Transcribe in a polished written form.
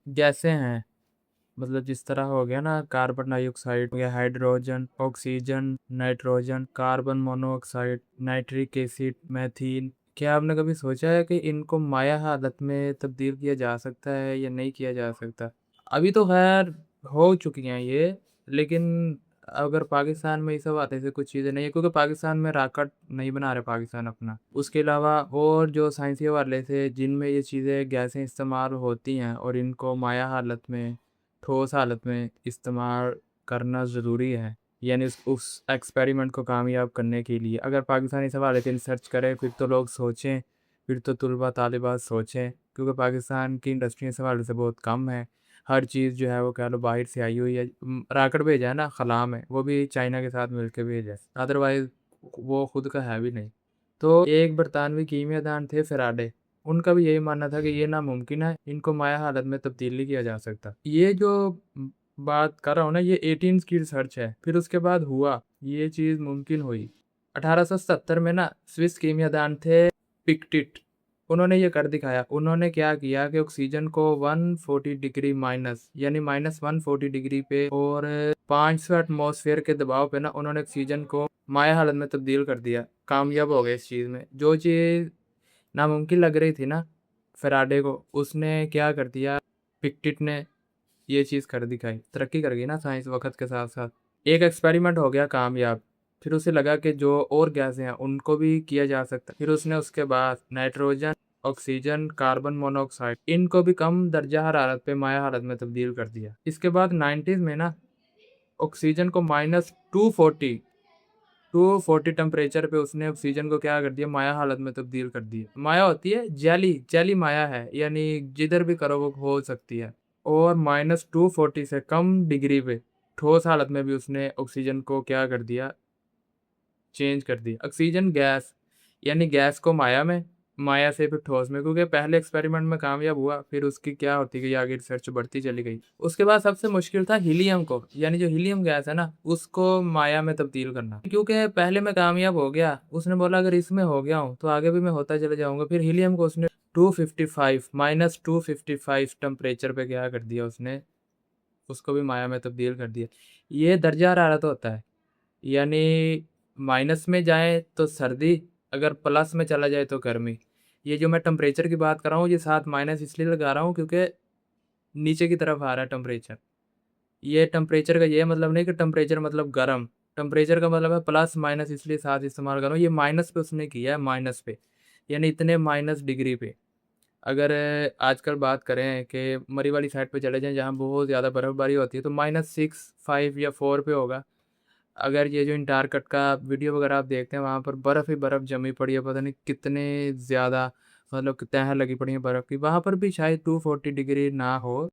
गैसें हैं, मतलब जिस तरह हो गया ना कार्बन डाइऑक्साइड हो गया, hydrogen, oxygen, nitrogen, carbon monoxide, nitric acid, methane. क्या आपने कभी सोचा है कि इनको माया हालत में तब्दील किया जा सकता है या नहीं किया जा सकता? अभी तो खैर हो चुकी हैं ये, लेकिन अगर पाकिस्तान में ये सब आते से कुछ चीज़ें नहीं है, क्योंकि पाकिस्तान में रॉकेट नहीं बना रहे पाकिस्तान अपना। उसके अलावा और जो साइंसी हवाले से जिनमें ये चीज़ें गैसें इस्तेमाल होती हैं और इनको माया हालत में, ठोस हालत में इस्तेमाल करना ज़रूरी है। यानी उस एक्सपेरिमेंट को कामयाब करने के लिए अगर पाकिस्तान इस हवाले से रिसर्च करे, फिर तो लोग सोचें, फिर तो तलबा तालिबात सोचें, क्योंकि पाकिस्तान की इंडस्ट्री इस हवाले से बहुत कम है। हर चीज़ जो है वो कह लो बाहर से आई हुई है। रॉकेट भेजा है ना खला में, वो भी चाइना के साथ मिलके भेजा है, अदरवाइज़ वो खुद का है भी नहीं। तो एक बरतानवी कीमियादान थे फ़ैराडे, उनका भी यही मानना था कि ये नामुमकिन है, इनको माया हालत में तब्दील नहीं किया जा सकता। ये जो बात कर रहा हूँ ना, ये 18 की रिसर्च है, फिर उसके बाद हुआ, ये चीज़ मुमकिन हुई। 1870 में ना स्विस कीमियादान थे पिक्टिट, उन्होंने ये कर दिखाया। उन्होंने क्या किया कि ऑक्सीजन को 140 डिग्री माइनस यानी -140 डिग्री पे और 500 एटमॉस्फेयर के दबाव पे ना उन्होंने ऑक्सीजन को माया हालत में तब्दील कर दिया। कामयाब हो गए इस चीज़ में। जो चीज़ नामुमकिन लग रही थी ना फ़ैराडे को, उसने क्या कर दिया, पिक्टिट ने ये चीज़ कर दिखाई। तरक्की कर गई ना साइंस वक़्त के साथ-साथ। एक एक्सपेरिमेंट हो गया कामयाब, फिर उसे लगा कि जो और गैसें हैं उनको भी किया जा सकता है। फिर उसने उसके बाद नाइट्रोजन, ऑक्सीजन, कार्बन मोनोऑक्साइड इनको भी कम दर्जा हरारत पे माया हालत में तब्दील कर दिया। इसके बाद 90s में ना ऑक्सीजन को -240 240 टेम्परेचर पे उसने ऑक्सीजन को क्या कर दिया, माया हालत में तब्दील कर दिया। माया होती है जेली, जेली माया है, यानी जिधर भी करो वो हो सकती है। और -240 से कम डिग्री पे ठोस हालत में भी उसने ऑक्सीजन को क्या कर दिया, चेंज कर दिया। ऑक्सीजन गैस यानी गैस को माया में, माया से फिर ठोस में, क्योंकि पहले एक्सपेरिमेंट में कामयाब हुआ, फिर उसकी क्या होती गई आगे रिसर्च बढ़ती चली गई। उसके बाद सबसे मुश्किल था हीलियम को, यानी जो हीलियम गैस है ना, उसको माया में तब्दील करना। क्योंकि पहले में कामयाब हो गया, उसने बोला अगर इसमें हो गया हूँ, तो आगे भी मैं होता चले जाऊँगा। फिर हीलियम को उसने 255 -255 टेम्परेचर पे क्या कर दिया उसने, उसको भी माया में तब्दील कर दिया। ये दर्जा हरारत होता है, यानी माइनस में जाए तो सर्दी, अगर प्लस में चला जाए तो गर्मी। ये जो मैं टेम्परेचर की बात कर रहा हूँ, ये साथ माइनस इसलिए लगा रहा हूँ क्योंकि नीचे की तरफ आ रहा है टेम्परेचर। ये टेम्परेचर का ये मतलब नहीं कि टेम्परेचर मतलब गर्म, टेम्परेचर का मतलब है प्लस माइनस, इसलिए साथ इस्तेमाल कर रहा हूँ। ये माइनस पे उसने किया है, माइनस पे, यानी इतने माइनस डिग्री पे। अगर आजकल बात करें कि मरी वाली साइड पे चले जाएँ जहाँ बहुत ज़्यादा बर्फ़बारी होती है, तो -6, 5 या 4 पे होगा। अगर ये जो अंटार्कटिका का वीडियो वगैरह आप देखते हैं, वहाँ पर बर्फ़ ही बर्फ़ जमी पड़ी है, पता नहीं कितने ज़्यादा, मतलब कि तह लगी पड़ी है बर्फ़ की। वहाँ पर भी शायद 240 डिग्री ना हो।